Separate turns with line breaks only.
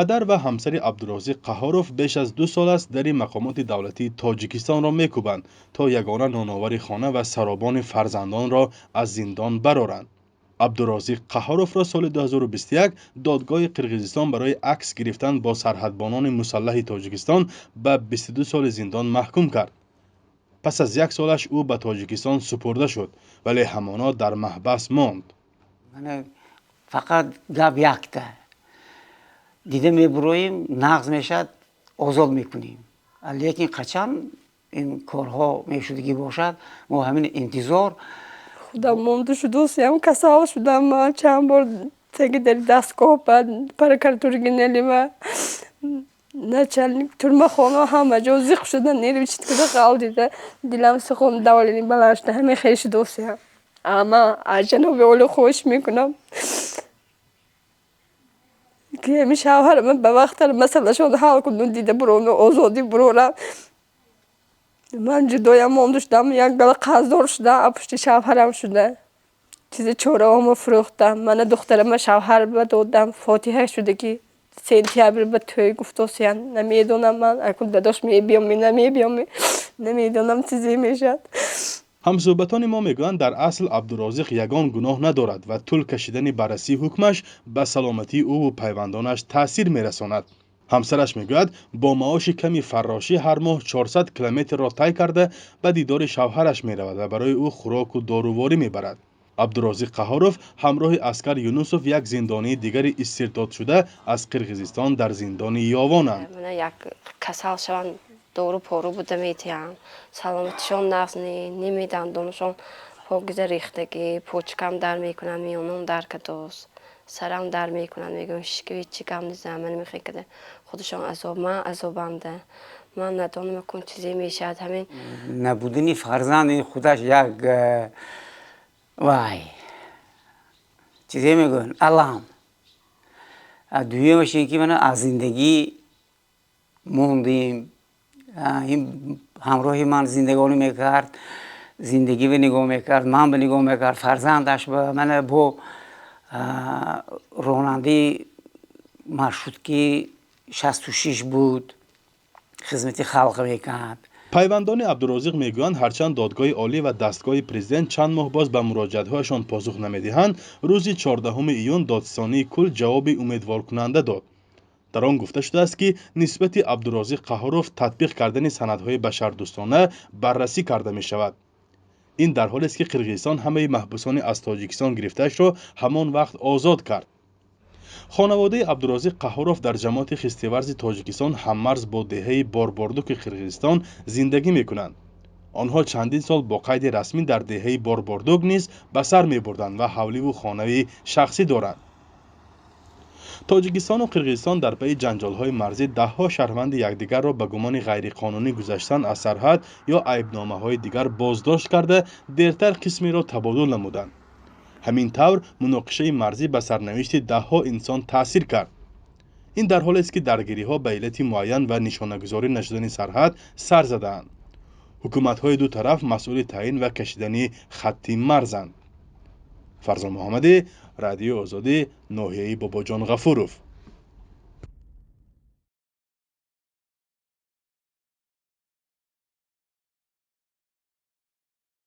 پدر و همسر عبدالرازق قهاروف بیش از 2 سال است در مقامات دولتی تاجیکستان را میکوبند تا یگانه نانآور خانه و سرابان فرزندان را از زندان برآورند. عبدالرازق قهاروف را سال 2021 دادگاه قرقیزستان برای عکس گرفتن با سرحدبانان مسلح تاجیکستان به 22 سال زندان محکوم کرد. پس از 1 سالش او به تاجیکستان سپرده شد ولی همانا در محبس ماند.
من فقط گپ یکته دیده میبرویم نقض میشد آزاد میکنیم، لیکن قچان این کارها میشدگی باشد ما همین انتظار
خودم مونده شدوسیم کسال شدم. من چند بار تگی در دستگاه para karturgineli ve начальник turmaxona hamma joy ziq shуда nervi chitkida qaldida dilam siqon davolini balashda همه خیش دوسیم اما جناب اولی خوش میکنم که همین شوهر من به وقت مثلا شده حال کنم دیده برون آزادی برورم من جدایم مونده شدم یک گل قصدار شده پشت شوهرم شده چیزی چورامو فروختم. من دخترم شوهر به دادم فاتحه شده که سنتیابر به توی گفتوسیان نمیدونم من اکل داداش میبیام نمیدونم چیزی میشد.
همصحبتان ما میگویند در اصل عبدالرازق یگان گناه ندارد و طول کشیدن بررسی حکمش به سلامتی او و پیوندانش تاثیر میرساند. همسرش میگوید با معاش کمی فراشی هر ماه 400 کیلومتر را طی کرده به دیدار شوهرش میرود و برای او خوراک و داروواری میبرد. عبدالرازق قهاروف همراه اسکر یونوسوف یک زندانی دیگر استرداد شده از قرقیزستان در زندان یاوانند.
من یک کسل شوند دورو پارو بوده میتیم سلامتشون نقص نمیدن دونشون پاگیزه ریختگی پوچکم در میکنن میونم در کدوس سرم در میکنن میگم شکوی چی کم نیزم من میخوای کده خودشون عذاب من عذابنده من ندانم کن چیزی میشد همین
نبودنی فرزند خودش یک وای چیزی میگن علام دویمش اینکه من از زندگی موندیم این همراهی من زندگانی میکرد زندگی به نگاه میکرد من به نگاه میکرد فرزندش به من با راننده مرشودکی 66 بود خدمت خلق میکرد.
پیوندان عبدالرازق میگویند هرچند دادگاه عالی و دستگاه پرزیدنت چند ماه باز به مراجعه‌هایشان پاسخ نمیدهند، روز 14 ایون دادستانی کل جواب امیدوار کننده داد. در آن گفته شده است که نسبت عبدالرازق قهاروف تطبیق کردن سندهای بشردوستانه بررسی کرده می شود. این در حالی است که قرقیزستان همه محبوسان از تاجیکستان گرفته‌اش را همان وقت آزاد کرد. خانواده عبدالرازق قهاروف در جماعت خستیورز تاجیکستان هممرز با دهه بارباردوک قرقیزستان زندگی میکنند. آنها چندین سال با قید رسمی در دهه بارباردوک نیز به سر میبردند و حولی و خانه شخصی دارند. تاجیکستان و قرقیزستان در پی جنجال‌های مرزی ده‌ها شهروند یکدیگر را به گمان غیرقانونی گذشتن از سرحد یا عیبنامه‌های دیگر بازداشت کرده دیرتر قسمی را تبادل نمودند. همین طور مناقشه مرزی به سرنوشت ده‌ها انسان تاثیر کرد. این در حالی است که درگیری‌ها به علت معین و نشانه‌گذاری نشدن سرحد سر زدند. حکومت‌های دو طرف مسئول تعیین و کشیدن خط مرزند. فرزان محمدی، رادیو آزادی، ناحیه باباجان غفورов.